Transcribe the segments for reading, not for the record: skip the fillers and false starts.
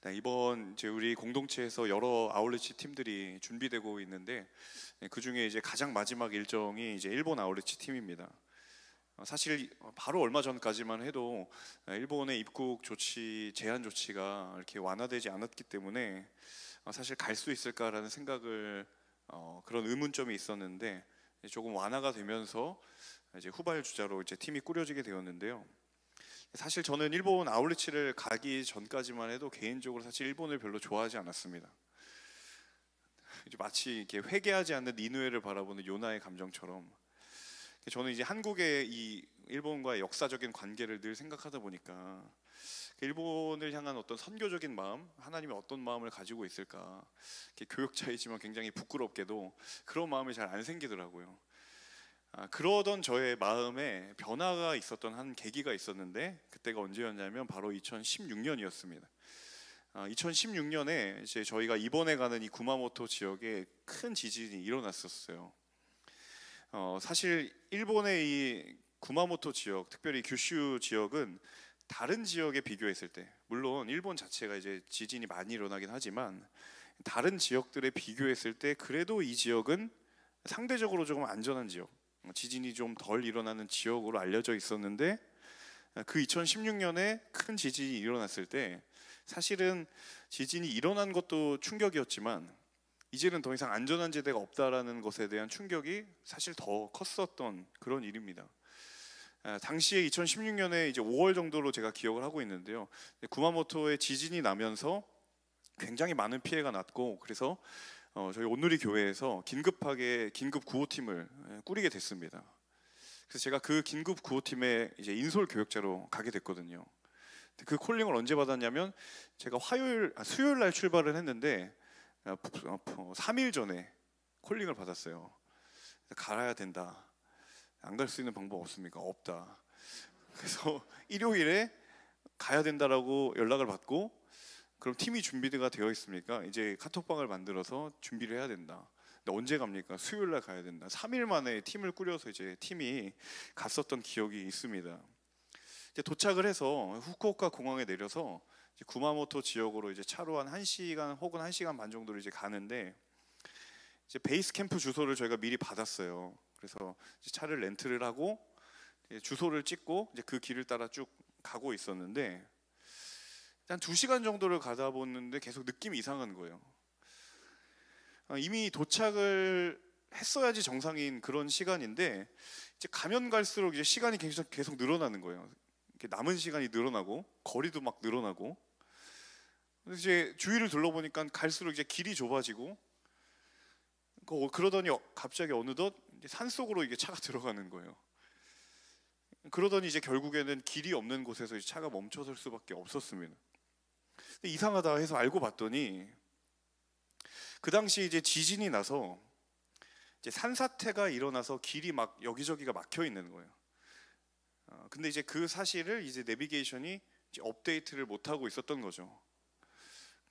네, 이번 이제 우리 공동체에서 여러 아울렛 팀들이 준비되고 있는데 그 중에 이제 가장 마지막 일정이 이제 일본 아울렛 팀입니다. 사실 바로 얼마 전까지만 해도 일본의 입국 조치 제한 조치가 이렇게 완화되지 않았기 때문에 사실 갈 수 있을까라는 생각을 그런 의문점이 있었는데 조금 완화가 되면서 이제 후발주자로 이제 팀이 꾸려지게 되었는데요. 사실 저는 일본 아울리치를 가기 전까지만 해도 개인적으로 사실 일본을 별로 좋아하지 않았습니다. 이제 마치 이렇게 회개하지 않는 니누에를 바라보는 요나의 감정처럼 저는 이제 한국의 이 일본과의 역사적인 관계를 늘 생각하다 보니까 일본을 향한 어떤 선교적인 마음, 하나님이 어떤 마음을 가지고 있을까, 교역자이지만 굉장히 부끄럽게도 그런 마음이 잘 안 생기더라고요. 그러던 저의 마음에 변화가 있었던 한 계기가 있었는데 그때가 언제였냐면 바로 2016년이었습니다. 2016년에 이제 저희가 이번에 가는 이 구마모토 지역에 큰 지진이 일어났었어요. 사실 일본의 이 구마모토 지역, 특별히 규슈 지역은 다른 지역에 비교했을 때, 물론 일본 자체가 이제 지진이 많이 일어나긴 하지만 다른 지역들에 비교했을 때 그래도 이 지역은 상대적으로 조금 안전한 지역, 지진이 좀 덜 일어나는 지역으로 알려져 있었는데 그 2016년에 큰 지진이 일어났을 때 사실은 지진이 일어난 것도 충격이었지만 이제는 더 이상 안전한 지대가 없다라는 것에 대한 충격이 사실 더 컸었던 그런 일입니다. 당시에 2016년에 이제 5월 정도로 제가 기억을 하고 있는데요. 구마모토에 지진이 나면서 굉장히 많은 피해가 났고 그래서 저희 온누리 교회에서 긴급하게 긴급 구호팀을 꾸리게 됐습니다. 그래서 제가 그 긴급 구호팀에 이제 인솔 교역자로 가게 됐거든요. 그 콜링을 언제 받았냐면 제가 수요일 날 출발을 했는데 3일 전에 콜링을 받았어요. 가야 된다. 안 갈 수 있는 방법 없습니까? 없다. 그래서 일요일에 가야 된다라고 연락을 받고 그럼 팀이 준비가 되어 있습니까? 이제 카톡방을 만들어서 준비를 해야 된다. 근데 언제 갑니까? 수요일 날 가야 된다. 3일 만에 팀을 꾸려서 이제 팀이 갔었던 기억이 있습니다. 이제 도착을 해서 후쿠오카 공항에 내려서 이제 구마모토 지역으로 이제 차로 한 1시간 혹은 1시간 반 정도로 이제 가는데 이제 베이스 캠프 주소를 저희가 미리 받았어요. 그래서 이제 차를 렌트를 하고 주소를 찍고 이제 그 길을 따라 쭉 가고 있었는데 한 2시간 정도를 가다 보는데 계속 느낌이 이상한 거예요. 이미 도착을 했어야지 정상인 그런 시간인데 이제 가면 갈수록 이제 시간이 계속 늘어나는 거예요. 남은 시간이 늘어나고 거리도 막 늘어나고 그래서 이제 주위를 둘러보니까 갈수록 이제 길이 좁아지고 그러더니 갑자기 어느덧 이제 산속으로 이게 차가 들어가는 거예요. 그러더니 이제 결국에는 길이 없는 곳에서 이제 차가 멈춰설 수밖에 없었습니다. 이상하다 해서 알고 봤더니 그 당시 이제 지진이 나서 이제 산사태가 일어나서 길이 막 여기저기가 막혀 있는 거예요. 근데 이제 그 사실을 이제 내비게이션이 이제 업데이트를 못 하고 있었던 거죠.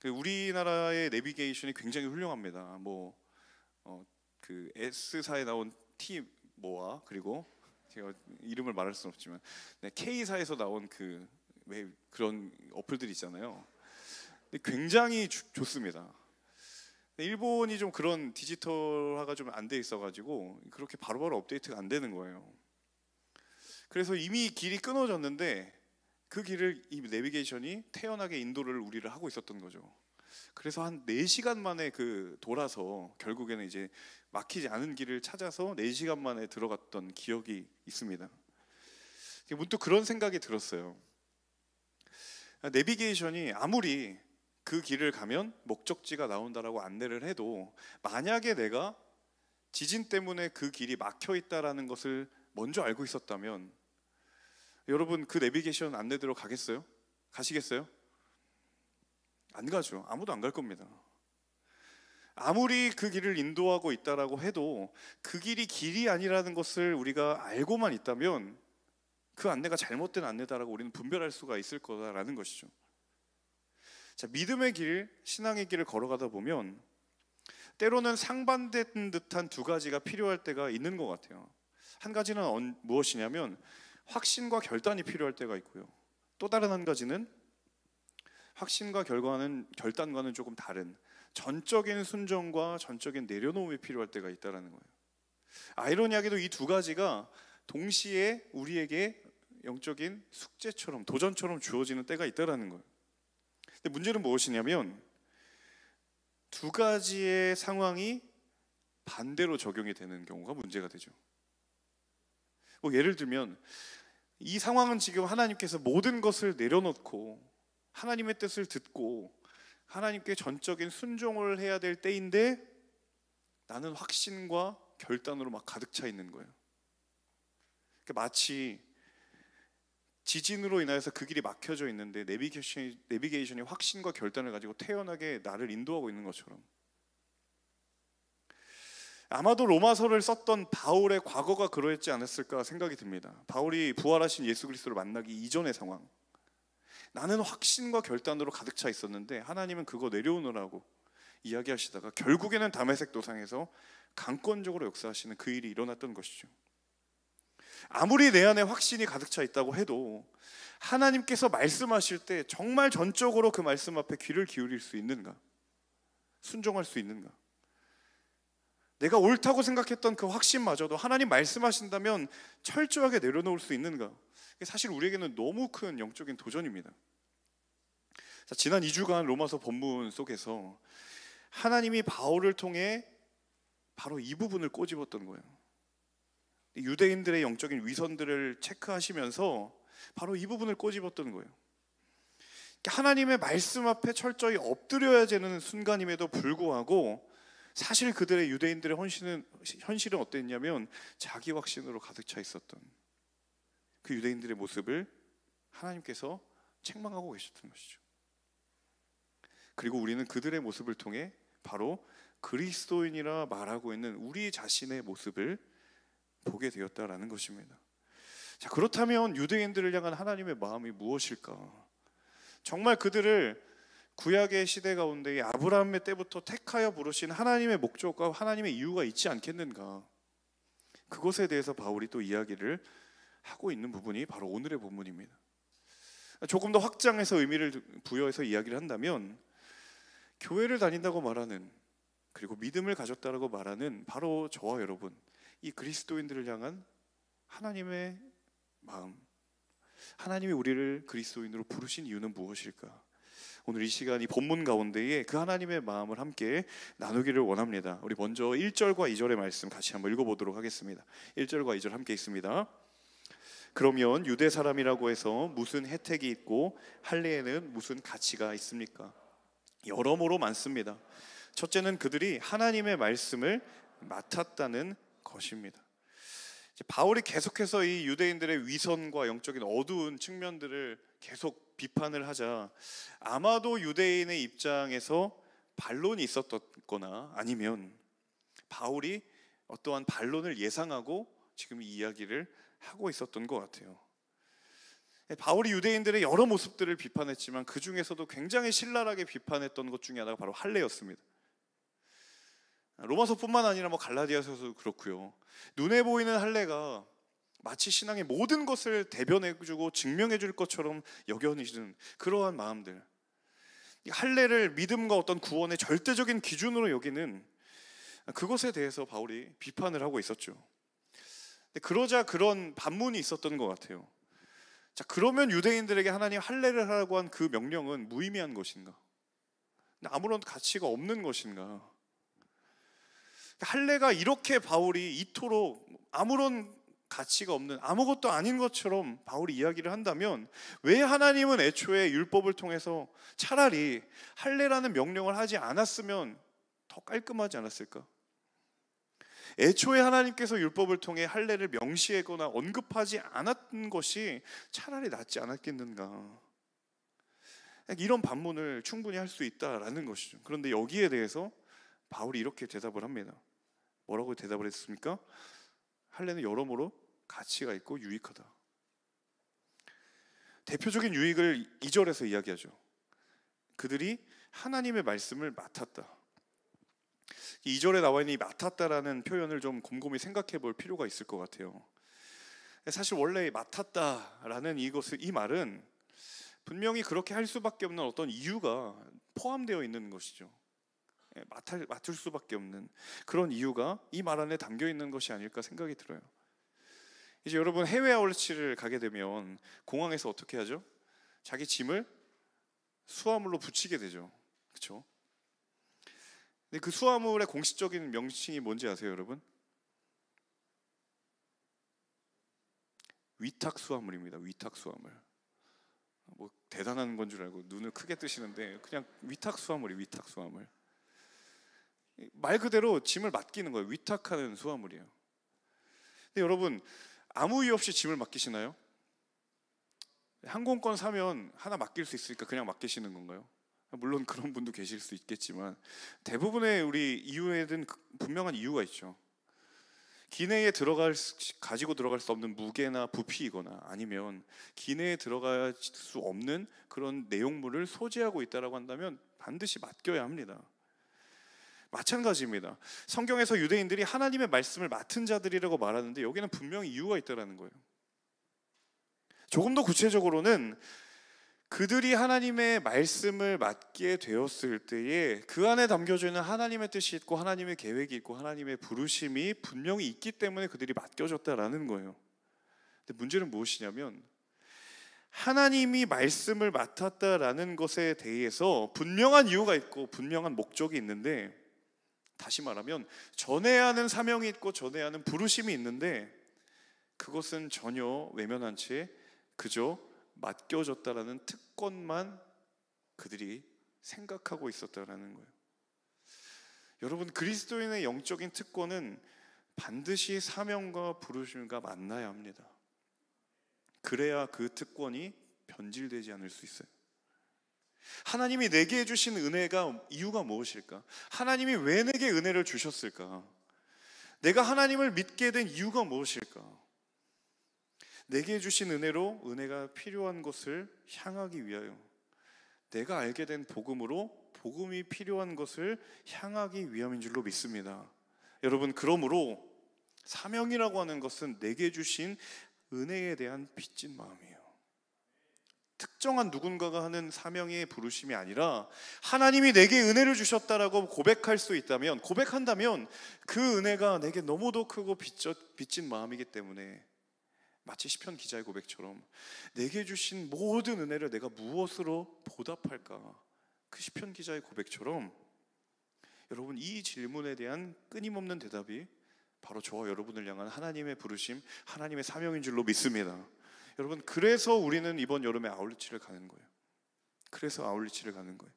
우리나라의 내비게이션이 굉장히 훌륭합니다. 그 S사에 나온 T 뭐와 그리고 제가 이름을 말할 수는 없지만 K사에서 나온 그런 어플들이 있잖아요. 굉장히 좋습니다. 일본이 좀 그런 디지털화가 좀 안 돼 있어가지고 그렇게 바로바로 업데이트가 안 되는 거예요. 그래서 이미 길이 끊어졌는데 그 길을 이 내비게이션이 태연하게 인도를 우리를 하고 있었던 거죠. 그래서 한 4시간 만에 돌아서 결국에는 이제 막히지 않은 길을 찾아서 4시간 만에 들어갔던 기억이 있습니다. 문득 그런 생각이 들었어요. 내비게이션이 아무리 그 길을 가면 목적지가 나온다라고 안내를 해도 만약에 내가 지진 때문에 그 길이 막혀 있다라는 것을 먼저 알고 있었다면 여러분 그 내비게이션 안내대로 가겠어요? 가시겠어요? 안 가죠. 아무도 안 갈 겁니다. 아무리 그 길을 인도하고 있다라고 해도 그 길이 아니라는 것을 우리가 알고만 있다면 그 안내가 잘못된 안내다라고 우리는 분별할 수가 있을 거다라는 것이죠. 자, 믿음의 길, 신앙의 길을 걸어가다 보면 때로는 상반된 듯한 두 가지가 필요할 때가 있는 것 같아요. 한 가지는 무엇이냐면 확신과 결단이 필요할 때가 있고요. 또 다른 한 가지는 확신과 결단과는 조금 다른 전적인 순종과 전적인 내려놓음이 필요할 때가 있다는 거예요. 아이러니하게도 이 두 가지가 동시에 우리에게 영적인 숙제처럼 도전처럼 주어지는 때가 있다는 거예요. 근데 문제는 무엇이냐면 두 가지의 상황이 반대로 적용이 되는 경우가 문제가 되죠. 뭐 예를 들면 이 상황은 지금 하나님께서 모든 것을 내려놓고 하나님의 뜻을 듣고 하나님께 전적인 순종을 해야 될 때인데 나는 확신과 결단으로 막 가득 차 있는 거예요. 그러니까 마치 지진으로 인하여서 그 길이 막혀져 있는데 내비게이션이 확신과 결단을 가지고 태연하게 나를 인도하고 있는 것처럼, 아마도 로마서를 썼던 바울의 과거가 그러했지 않았을까 생각이 듭니다. 바울이 부활하신 예수 그리스도를 만나기 이전의 상황, 나는 확신과 결단으로 가득 차 있었는데 하나님은 그거 내려오느라고 이야기하시다가 결국에는 다메섹 도상에서 강권적으로 역사하시는 그 일이 일어났던 것이죠. 아무리 내 안에 확신이 가득 차 있다고 해도 하나님께서 말씀하실 때 정말 전적으로 그 말씀 앞에 귀를 기울일 수 있는가? 순종할 수 있는가? 내가 옳다고 생각했던 그 확신마저도 하나님 말씀하신다면 철저하게 내려놓을 수 있는가? 사실 우리에게는 너무 큰 영적인 도전입니다. 자, 지난 2주간 로마서 본문 속에서 하나님이 바울을 통해 바로 이 부분을 꼬집었던 거예요. 유대인들의 영적인 위선들을 체크하시면서 바로 이 부분을 꼬집었던 거예요. 하나님의 말씀 앞에 철저히 엎드려야 되는 순간임에도 불구하고 사실 그들의 유대인들의 현실은 어땠냐면 자기 확신으로 가득 차 있었던 그 유대인들의 모습을 하나님께서 책망하고 계셨던 것이죠. 그리고 우리는 그들의 모습을 통해 바로 그리스도인이라 말하고 있는 우리 자신의 모습을 보게 되었다라는 것입니다. 자, 그렇다면 유대인들을 향한 하나님의 마음이 무엇일까? 정말 그들을 구약의 시대 가운데 아브라함의 때부터 택하여 부르신 하나님의 목적과 하나님의 이유가 있지 않겠는가? 그것에 대해서 바울이 또 이야기를 하고 있는 부분이 바로 오늘의 본문입니다. 조금 더 확장해서 의미를 부여해서 이야기를 한다면 교회를 다닌다고 말하는, 그리고 믿음을 가졌다고 말하는 바로 저와 여러분, 이 그리스도인들을 향한 하나님의 마음, 하나님이 우리를 그리스도인으로 부르신 이유는 무엇일까? 오늘 이 시간 이 본문 가운데에 그 하나님의 마음을 함께 나누기를 원합니다. 우리 먼저 1절과 2절의 말씀 같이 한번 읽어보도록 하겠습니다. 1절과 2절 함께 읽습니다. 그러면 유대 사람이라고 해서 무슨 혜택이 있고 할례에는 무슨 가치가 있습니까? 여러모로 많습니다. 첫째는 그들이 하나님의 말씀을 맡았다는 것입니다. 바울이 계속해서 이 유대인들의 위선과 영적인 어두운 측면들을 계속 비판을 하자 아마도 유대인의 입장에서 반론이 있었거나 아니면 바울이 어떠한 반론을 예상하고 지금 이 이야기를 하고 있었던 것 같아요. 바울이 유대인들의 여러 모습들을 비판했지만 그 중에서도 굉장히 신랄하게 비판했던 것 중에 하나가 바로 할례였습니다. 로마서뿐만 아니라 갈라디아서도 그렇고요. 눈에 보이는 할례가 마치 신앙의 모든 것을 대변해주고 증명해줄 것처럼 여겨지는 그러한 마음들, 할례를 믿음과 어떤 구원의 절대적인 기준으로 여기는 그것에 대해서 바울이 비판을 하고 있었죠. 그러자 그런 반문이 있었던 것 같아요. 자, 그러면 유대인들에게 하나님 할례를 하라고 한 그 명령은 무의미한 것인가? 아무런 가치가 없는 것인가? 할례가 이렇게 바울이 이토록 아무런 가치가 없는 아무것도 아닌 것처럼 바울이 이야기를 한다면 왜 하나님은 애초에 율법을 통해서 차라리 할례라는 명령을 하지 않았으면 더 깔끔하지 않았을까? 애초에 하나님께서 율법을 통해 할례를 명시하거나 언급하지 않았던 것이 차라리 낫지 않았겠는가? 이런 반문을 충분히 할 수 있다라는 것이죠. 그런데 여기에 대해서 바울이 이렇게 대답을 합니다. 뭐라고 대답을 했습니까? 할례는 여러모로 가치가 있고 유익하다. 대표적인 유익을 2절에서 이야기하죠. 그들이 하나님의 말씀을 맡았다. 2절에 나와 있는 이 맡았다라는 표현을 좀 곰곰이 생각해 볼 필요가 있을 것 같아요. 사실 원래 맡았다라는 이 말은 분명히 그렇게 할 수밖에 없는 어떤 이유가 포함되어 있는 것이죠. 맡을 수밖에 없는 그런 이유가 이 말 안에 담겨 있는 것이 아닐까 생각이 들어요. 이제 여러분 해외 아울렛을 가게 되면 공항에서 어떻게 하죠? 자기 짐을 수화물로 붙이게 되죠. 그렇죠? 근데 그 수화물의 공식적인 명칭이 뭔지 아세요, 여러분? 위탁 수화물입니다. 위탁 수화물. 뭐 대단한 건 줄 알고 눈을 크게 뜨시는데 그냥 위탁 수화물이 위탁 수화물. 말 그대로 짐을 맡기는 거예요. 위탁하는 수화물이에요. 근데 여러분 아무 이유 없이 짐을 맡기시나요? 항공권 사면 하나 맡길 수 있으니까 그냥 맡기시는 건가요? 물론 그런 분도 계실 수 있겠지만 대부분의 우리 이유에는 분명한 이유가 있죠. 기내에 가지고 들어갈 수 없는 무게나 부피이거나 아니면 기내에 들어갈 수 없는 그런 내용물을 소지하고 있다고 한다면 반드시 맡겨야 합니다. 마찬가지입니다. 성경에서 유대인들이 하나님의 말씀을 맡은 자들이라고 말하는데 여기는 분명히 이유가 있다는 거예요. 조금 더 구체적으로는 그들이 하나님의 말씀을 맡게 되었을 때에 그 안에 담겨져 있는 하나님의 뜻이 있고 하나님의 계획이 있고 하나님의 부르심이 분명히 있기 때문에 그들이 맡겨졌다라는 거예요. 근데 문제는 무엇이냐면 하나님이 말씀을 맡았다라는 것에 대해서 분명한 이유가 있고 분명한 목적이 있는데, 다시 말하면 전해야 하는 사명이 있고 전해야 하는 부르심이 있는데 그것은 전혀 외면한 채 그저 맡겨졌다라는 특권만 그들이 생각하고 있었다라는 거예요. 여러분, 그리스도인의 영적인 특권은 반드시 사명과 부르심과 만나야 합니다. 그래야 그 특권이 변질되지 않을 수 있어요. 하나님이 내게 주신 은혜가 이유가 무엇일까? 하나님이 왜 내게 은혜를 주셨을까? 내가 하나님을 믿게 된 이유가 무엇일까? 내게 주신 은혜로 은혜가 필요한 것을 향하기 위하여, 내가 알게 된 복음으로 복음이 필요한 것을 향하기 위함인 줄로 믿습니다. 여러분, 그러므로 사명이라고 하는 것은 내게 주신 은혜에 대한 빚진 마음이에요. 특정한 누군가가 하는 사명의 부르심이 아니라 하나님이 내게 은혜를 주셨다라고 고백할 수 있다면, 고백한다면 그 은혜가 내게 너무도 크고 빚진 마음이기 때문에 마치 시편 기자의 고백처럼 내게 주신 모든 은혜를 내가 무엇으로 보답할까? 그 시편 기자의 고백처럼 여러분, 이 질문에 대한 끊임없는 대답이 바로 저와 여러분을 향한 하나님의 부르심, 하나님의 사명인 줄로 믿습니다. 여러분, 그래서 우리는 이번 여름에 아울리치를 가는 거예요. 그래서 아울리치를 가는 거예요.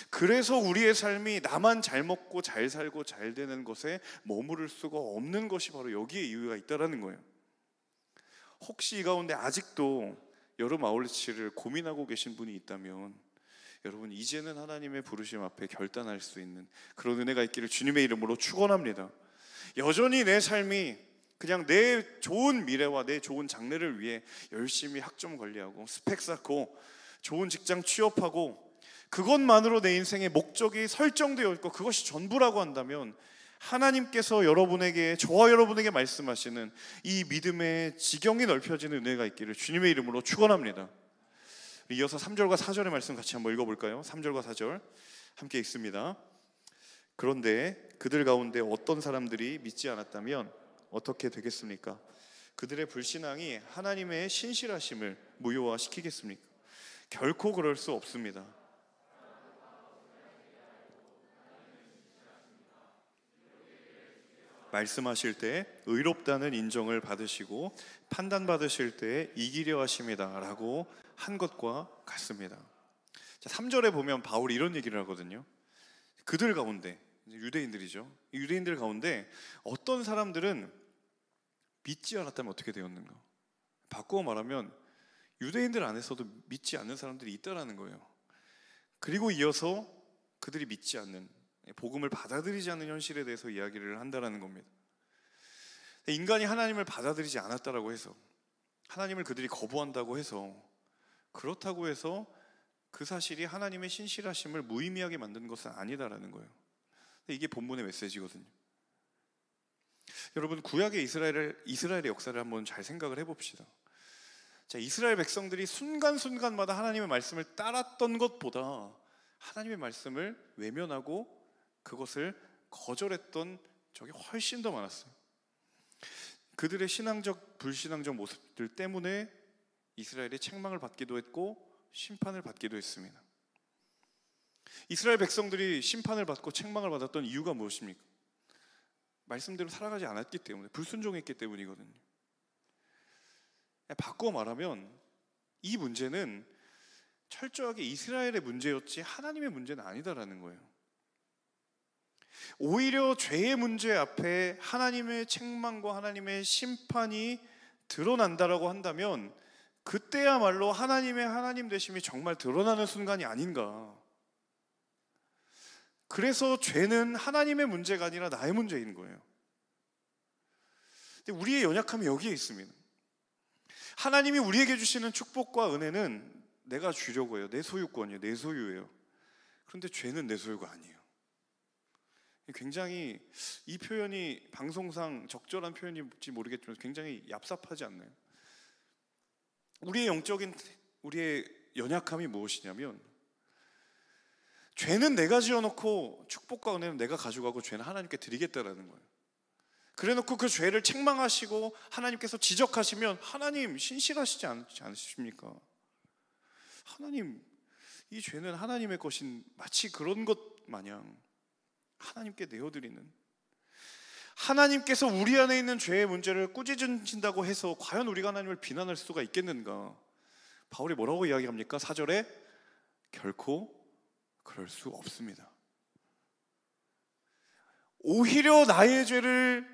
그래서 우리의 삶이 나만 잘 먹고 잘 살고 잘 되는 것에 머무를 수가 없는 것이 바로 여기에 이유가 있다는 거예요. 혹시 이 가운데 아직도 여름 아울리치를 고민하고 계신 분이 있다면, 여러분, 이제는 하나님의 부르심 앞에 결단할 수 있는 그런 은혜가 있기를 주님의 이름으로 축원합니다. 여전히 내 삶이 그냥 내 좋은 미래와 내 좋은 장래를 위해 열심히 학점 관리하고 스펙 쌓고 좋은 직장 취업하고 그것만으로 내 인생의 목적이 설정되어 있고 그것이 전부라고 한다면, 하나님께서 여러분에게, 저와 여러분에게 말씀하시는 이 믿음의 지경이 넓혀지는 은혜가 있기를 주님의 이름으로 축원합니다. 이어서 3절과 4절의 말씀 같이 한번 읽어볼까요? 3절과 4절 함께 읽습니다. 그런데 그들 가운데 어떤 사람들이 믿지 않았다면 어떻게 되겠습니까? 그들의 불신앙이 하나님의 신실하심을 무효화시키겠습니까? 결코 그럴 수 없습니다. 말씀하실 때 의롭다는 인정을 받으시고 판단받으실 때 이기려 하십니다 라고 한 것과 같습니다. 자, 3절에 보면 바울이 이런 얘기를 하거든요. 그들 가운데, 유대인들이죠. 유대인들 가운데 어떤 사람들은 믿지 않았다면 어떻게 되었는가? 바꾸어 말하면 유대인들 안에서도 믿지 않는 사람들이 있다라는 거예요. 그리고 이어서 그들이 믿지 않는, 복음을 받아들이지 않는 현실에 대해서 이야기를 한다라는 겁니다. 인간이 하나님을 받아들이지 않았다라고 해서, 하나님을 그들이 거부한다고 해서, 그렇다고 해서 그 사실이 하나님의 신실하심을 무의미하게 만드는 것은 아니다라는 거예요. 이게 본문의 메시지거든요. 여러분, 구약의 이스라엘의 역사를 한번 잘 생각을 해봅시다. 자, 이스라엘 백성들이 순간순간마다 하나님의 말씀을 따랐던 것보다 하나님의 말씀을 외면하고 그것을 거절했던 적이 훨씬 더 많았어요. 그들의 신앙적 불신앙적 모습들 때문에 이스라엘이 책망을 받기도 했고 심판을 받기도 했습니다. 이스라엘 백성들이 심판을 받고 책망을 받았던 이유가 무엇입니까? 말씀대로 살아가지 않았기 때문에, 불순종했기 때문이거든요. 바꿔 말하면 이 문제는 철저하게 이스라엘의 문제였지 하나님의 문제는 아니다라는 거예요. 오히려 죄의 문제 앞에 하나님의 책망과 하나님의 심판이 드러난다라고 한다면 그때야말로 하나님의 하나님 되심이 정말 드러나는 순간이 아닌가. 그래서 죄는 하나님의 문제가 아니라 나의 문제인 거예요. 근데 우리의 연약함이 여기에 있습니다. 하나님이 우리에게 주시는 축복과 은혜는 내가 주려고 해요. 내 소유권이에요. 내 소유예요. 그런데 죄는 내 소유가 아니에요. 굉장히 이 표현이 방송상 적절한 표현인지 모르겠지만 굉장히 얍삽하지 않나요? 우리의 연약함이 무엇이냐면 죄는 내가 지어놓고 축복과 은혜는 내가 가져가고 죄는 하나님께 드리겠다라는 거예요. 그래놓고 그 죄를 책망하시고 하나님께서 지적하시면 하나님 신실하시지 않으십니까? 하나님, 이 죄는 하나님의 것인 마치 그런 것 마냥 하나님께 내어드리는, 하나님께서 우리 안에 있는 죄의 문제를 꾸짖으신다고 해서 과연 우리가 하나님을 비난할 수가 있겠는가? 바울이 뭐라고 이야기합니까? 4절에 결코 그럴 수 없습니다. 오히려 나의 죄를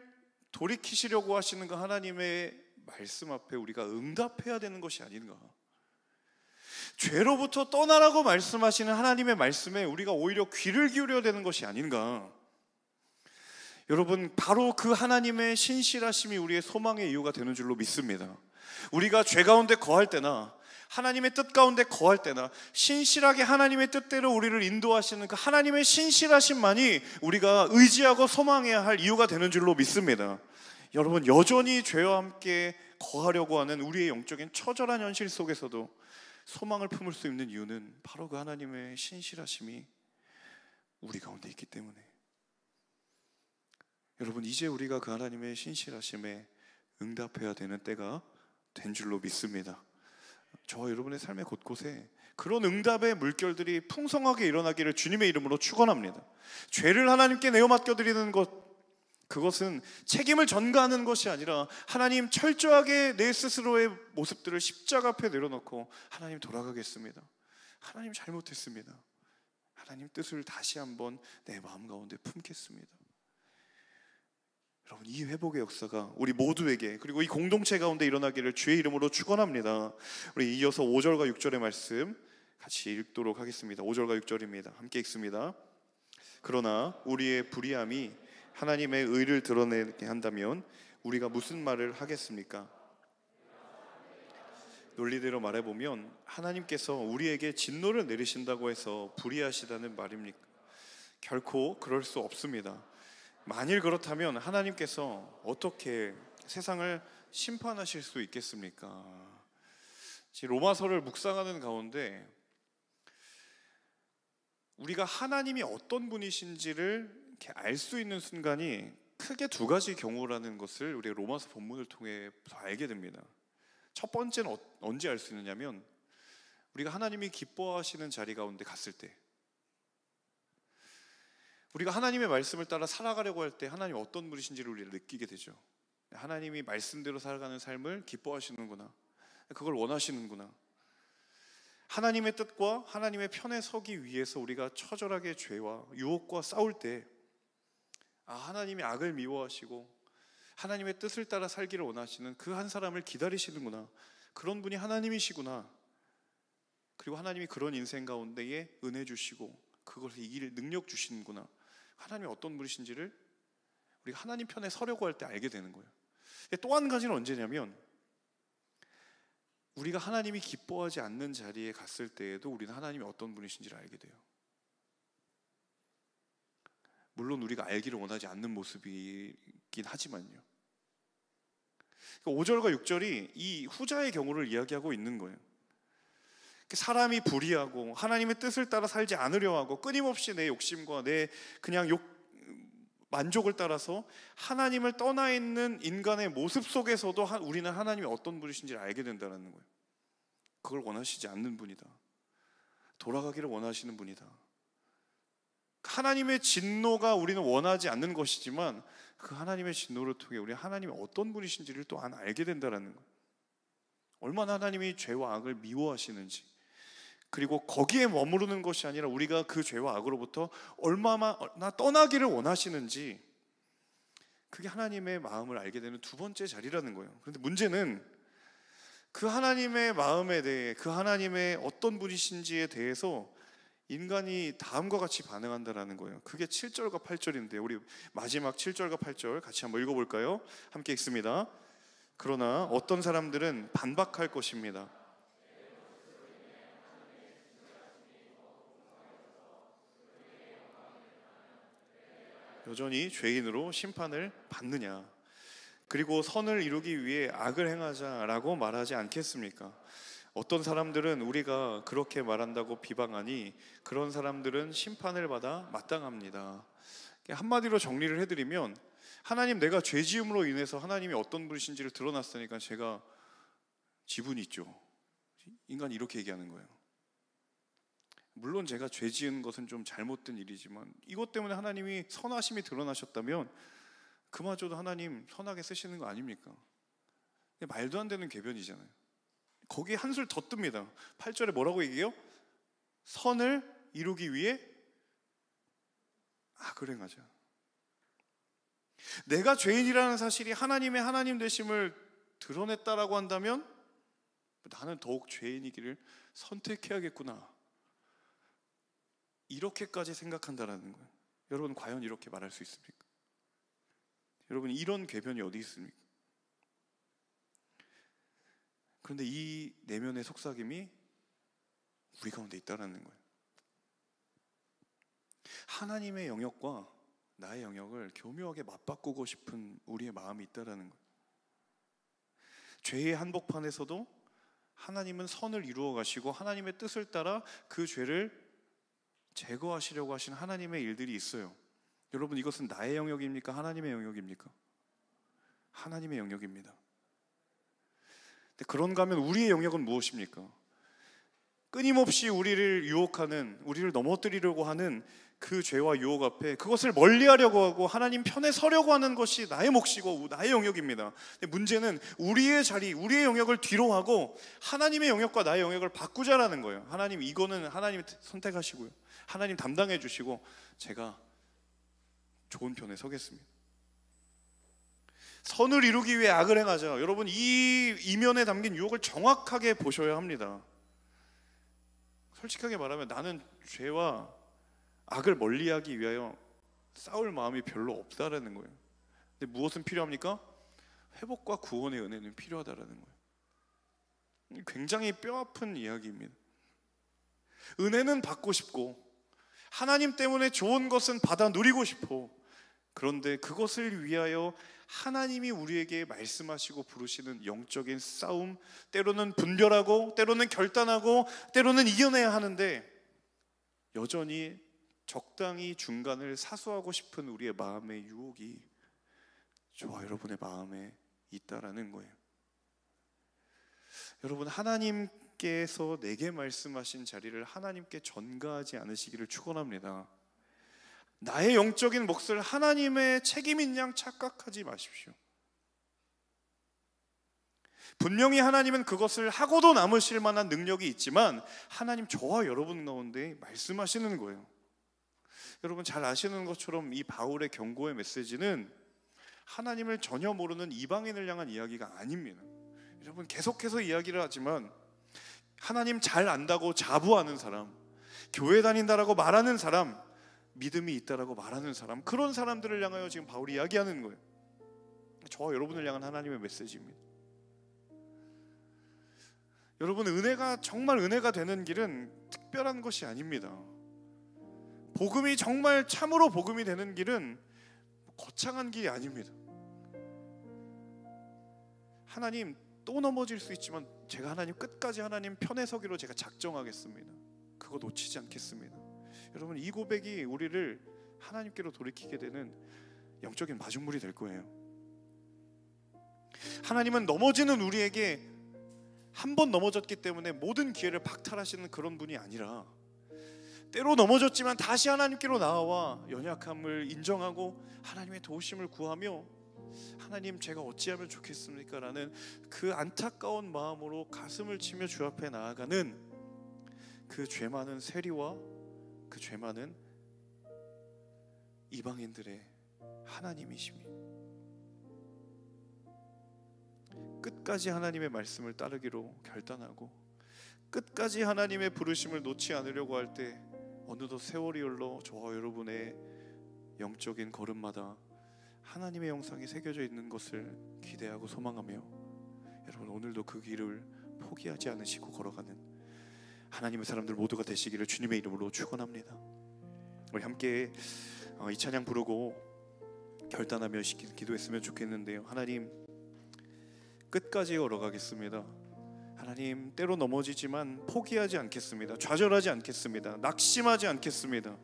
돌이키시려고 하시는 그 하나님의 말씀 앞에 우리가 응답해야 되는 것이 아닌가? 죄로부터 떠나라고 말씀하시는 하나님의 말씀에 우리가 오히려 귀를 기울여야 되는 것이 아닌가? 여러분, 바로 그 하나님의 신실하심이 우리의 소망의 이유가 되는 줄로 믿습니다. 우리가 죄 가운데 거할 때나 하나님의 뜻 가운데 거할 때나 신실하게 하나님의 뜻대로 우리를 인도하시는 그 하나님의 신실하심만이 우리가 의지하고 소망해야 할 이유가 되는 줄로 믿습니다. 여러분, 여전히 죄와 함께 거하려고 하는 우리의 영적인 처절한 현실 속에서도 소망을 품을 수 있는 이유는 바로 그 하나님의 신실하심이 우리 가운데 있기 때문에, 여러분, 이제 우리가 그 하나님의 신실하심에 응답해야 되는 때가 된 줄로 믿습니다. 저와 여러분의 삶의 곳곳에 그런 응답의 물결들이 풍성하게 일어나기를 주님의 이름으로 축원합니다. 죄를 하나님께 내어 맡겨드리는 것, 그것은 책임을 전가하는 것이 아니라 하나님, 철저하게 내 스스로의 모습들을 십자가 앞에 내려놓고 하나님, 돌아가겠습니다. 하나님, 잘못했습니다. 하나님 뜻을 다시 한번 내 마음 가운데 품겠습니다. 여러분, 이 회복의 역사가 우리 모두에게, 그리고 이 공동체 가운데 일어나기를 주의 이름으로 축원합니다. 우리 이어서 5절과 6절의 말씀 같이 읽도록 하겠습니다. 5절과 6절입니다. 함께 읽습니다. 그러나 우리의 불의함이 하나님의 의를 드러내게 한다면 우리가 무슨 말을 하겠습니까? 논리대로 말해보면 하나님께서 우리에게 진노를 내리신다고 해서 불의하시다는 말입니까? 결코 그럴 수 없습니다. 만일 그렇다면 하나님께서 어떻게 세상을 심판하실 수 있겠습니까? 로마서를 묵상하는 가운데 우리가 하나님이 어떤 분이신지를 알 수 있는 순간이 크게 두 가지 경우라는 것을 우리 로마서 본문을 통해 알게 됩니다. 첫 번째는 언제 알 수 있느냐면 우리가 하나님이 기뻐하시는 자리 가운데 갔을 때, 우리가 하나님의 말씀을 따라 살아가려고 할 때 하나님이 어떤 분이신지를 우리가 느끼게 되죠. 하나님이 말씀대로 살아가는 삶을 기뻐하시는구나, 그걸 원하시는구나. 하나님의 뜻과 하나님의 편에 서기 위해서 우리가 처절하게 죄와 유혹과 싸울 때 하나님이 악을 미워하시고 하나님의 뜻을 따라 살기를 원하시는 그 한 사람을 기다리시는구나, 그런 분이 하나님이시구나. 그리고 하나님이 그런 인생 가운데에 은혜 주시고 그것을 이길 능력 주시는구나, 하나님이 어떤 분이신지를 우리가 하나님 편에 서려고 할 때 알게 되는 거예요. 또 한 가지는 언제냐면 우리가 하나님이 기뻐하지 않는 자리에 갔을 때에도 우리는 하나님이 어떤 분이신지를 알게 돼요. 물론 우리가 알기를 원하지 않는 모습이긴 하지만요. 5절과 6절이 이 후자의 경우를 이야기하고 있는 거예요. 사람이 불의하고 하나님의 뜻을 따라 살지 않으려 하고 끊임없이 내 욕심과 내 그냥 만족을 따라서 하나님을 떠나 있는 인간의 모습 속에서도 우리는 하나님이 어떤 분이신지를 알게 된다는 거예요. 그걸 원하시지 않는 분이다. 돌아가기를 원하시는 분이다. 하나님의 진노가 우리는 원하지 않는 것이지만 그 하나님의 진노를 통해 우리 하나님이 어떤 분이신지를 또한 알게 된다는 거예요. 얼마나 하나님이 죄와 악을 미워하시는지, 그리고 거기에 머무르는 것이 아니라 우리가 그 죄와 악으로부터 얼마나 떠나기를 원하시는지, 그게 하나님의 마음을 알게 되는 두 번째 자리라는 거예요. 그런데 문제는 그 하나님의 마음에 대해, 그 하나님의 어떤 분이신지에 대해서 인간이 다음과 같이 반응한다라는 거예요. 그게 7절과 8절인데 우리 마지막 7절과 8절 같이 한번 읽어볼까요? 함께 읽습니다. 그러나 어떤 사람들은 반박할 것입니다. 여전히 죄인으로 심판을 받느냐? 그리고 선을 이루기 위해 악을 행하자라고 말하지 않겠습니까? 어떤 사람들은 우리가 그렇게 말한다고 비방하니 그런 사람들은 심판을 받아 마땅합니다. 한마디로 정리를 해드리면, 하나님, 내가 죄지음으로 인해서 하나님이 어떤 분이신지를 드러났으니까 제가 지분이 있죠. 인간이 이렇게 얘기하는 거예요. 물론 제가 죄 지은 것은 좀 잘못된 일이지만 이것 때문에 하나님이 선하심이 드러나셨다면 그마저도 하나님 선하게 쓰시는 거 아닙니까? 말도 안 되는 궤변이잖아요. 거기에 한술 더 뜹니다. 8절에 뭐라고 얘기해요? 선을 이루기 위해 악을 행하자. 내가 죄인이라는 사실이 하나님의 하나님 되심을 드러냈다라고 한다면 나는 더욱 죄인이기를 선택해야겠구나, 이렇게까지 생각한다라는 거예요. 여러분, 과연 이렇게 말할 수 있습니까? 여러분, 이런 궤변이 어디 있습니까? 그런데 이 내면의 속삭임이 우리 가운데 있다는 거예요. 하나님의 영역과 나의 영역을 교묘하게 맞바꾸고 싶은 우리의 마음이 있다는 거예요. 죄의 한복판에서도 하나님은 선을 이루어 가시고 하나님의 뜻을 따라 그 죄를 제거하시려고 하신 하나님의 일들이 있어요. 여러분, 이것은 나의 영역입니까? 하나님의 영역입니까? 하나님의 영역입니다. 근데 그런가 하면 우리의 영역은 무엇입니까? 끊임없이 우리를 유혹하는, 우리를 넘어뜨리려고 하는 그 죄와 유혹 앞에 그것을 멀리하려고 하고 하나님 편에 서려고 하는 것이 나의 몫이고 나의 영역입니다. 근데 문제는 우리의 자리, 우리의 영역을 뒤로 하고 하나님의 영역과 나의 영역을 바꾸자라는 거예요. 하나님, 이거는 하나님이 선택하시고요, 하나님 담당해 주시고 제가 좋은 편에 서겠습니다. 선을 이루기 위해 악을 행하자. 여러분, 이 이면에 담긴 유혹을 정확하게 보셔야 합니다. 솔직하게 말하면 나는 죄와 악을 멀리하기 위하여 싸울 마음이 별로 없다라는 거예요. 근데 무엇은 필요합니까? 회복과 구원의 은혜는 필요하다라는 거예요. 굉장히 뼈아픈 이야기입니다. 은혜는 받고 싶고 하나님 때문에 좋은 것은 받아 누리고 싶어. 그런데 그것을 위하여 하나님이 우리에게 말씀하시고 부르시는 영적인 싸움, 때로는 분별하고 때로는 결단하고 때로는 이겨내야 하는데 여전히 적당히 중간을 사수하고 싶은 우리의 마음의 유혹이 저와 여러분의 마음에 있다라는 거예요. 여러분, 하나님께서 내게 말씀하신 자리를 하나님께 전가하지 않으시기를 축원합니다. 나의 영적인 몫을 하나님의 책임인 양 착각하지 마십시오. 분명히 하나님은 그것을 하고도 남으실 만한 능력이 있지만 하나님 저와 여러분 가운데 말씀하시는 거예요. 여러분, 잘 아시는 것처럼 이 바울의 경고의 메시지는 하나님을 전혀 모르는 이방인을 향한 이야기가 아닙니다. 여러분, 계속해서 이야기를 하지만 하나님 잘 안다고 자부하는 사람, 교회 다닌다라고 말하는 사람, 믿음이 있다라고 말하는 사람, 그런 사람들을 향하여 지금 바울이 이야기하는 거예요. 저와 여러분을 향한 하나님의 메시지입니다. 여러분, 은혜가 정말 은혜가 되는 길은 특별한 것이 아닙니다. 복음이 정말 참으로 복음이 되는 길은 거창한 길이 아닙니다. 하나님 또 넘어질 수 있지만 제가 하나님 끝까지 하나님 편에 서기로 제가 작정하겠습니다. 그거 놓치지 않겠습니다. 여러분, 이 고백이 우리를 하나님께로 돌이키게 되는 영적인 마중물이 될 거예요. 하나님은 넘어지는 우리에게 한 번 넘어졌기 때문에 모든 기회를 박탈하시는 그런 분이 아니라, 때로 넘어졌지만 다시 하나님께로 나와 연약함을 인정하고 하나님의 도우심을 구하며 하나님 제가 어찌하면 좋겠습니까? 라는 그 안타까운 마음으로 가슴을 치며 주 앞에 나아가는 그 죄 많은 세리와 그 죄 많은 이방인들의 하나님이십니다. 끝까지 하나님의 말씀을 따르기로 결단하고 끝까지 하나님의 부르심을 놓지 않으려고 할 때 어느덧 세월이 흘러 저와 여러분의 영적인 걸음마다 하나님의 영상이 새겨져 있는 것을 기대하고 소망하며, 여러분 오늘도 그 길을 포기하지 않으시고 걸어가는 하나님의 사람들 모두가 되시기를 주님의 이름으로 축원합니다. 우리 함께 이 찬양 부르고 결단하며 기도했으면 좋겠는데요. 하나님, 끝까지 걸어가겠습니다. 하나님, 때로 넘어지지만 포기하지 않겠습니다. 좌절하지 않겠습니다. 낙심하지 않겠습니다.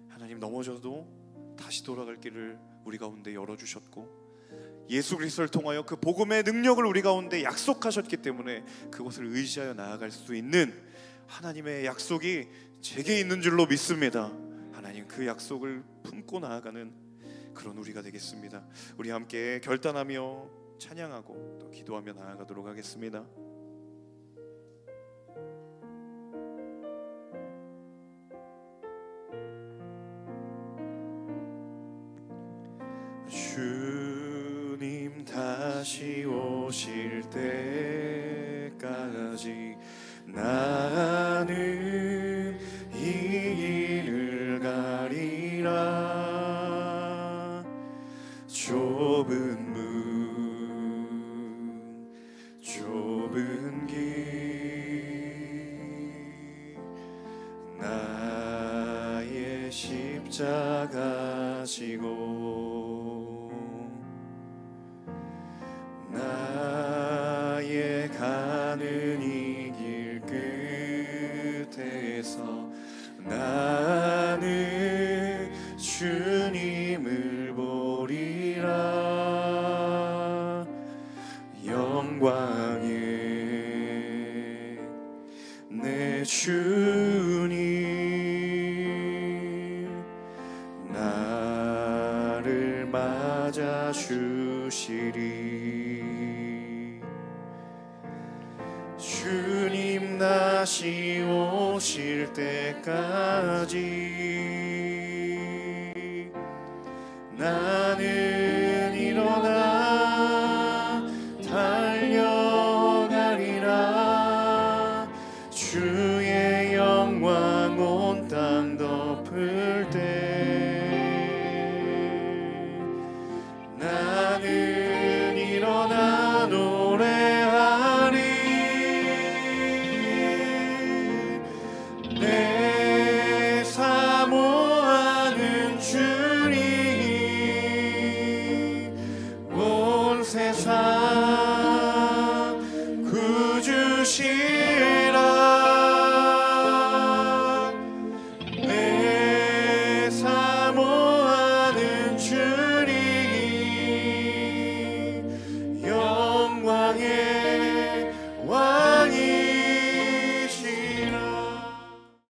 하나님, 넘어져도 다시 돌아갈 길을 우리 가운데 열어주셨고 예수 그리스도를 통하여 그 복음의 능력을 우리 가운데 약속하셨기 때문에 그것을 의지하여 나아갈 수 있는 하나님의 약속이 제게 있는 줄로 믿습니다. 하나님, 그 약속을 품고 나아가는 그런 우리가 되겠습니다. 우리 함께 결단하며 찬양하고 또 기도하며 나아가도록 하겠습니다. 주님 다시 오실 때까지 나는 이 길을 가리라. 좁은 좁은 길 나의 십자가 지고 나의 가는 이 길 끝에서 나는 주님을 보리라. 영광의 내 주님 나를 맞아 주시리. 주님 다시 오실 때까지 나는 일어나 달려가리라. 주의 영광 온 땅 덮을 때 나는 일어나 노래하리. 내 사모하는 주님 온 세상 구주실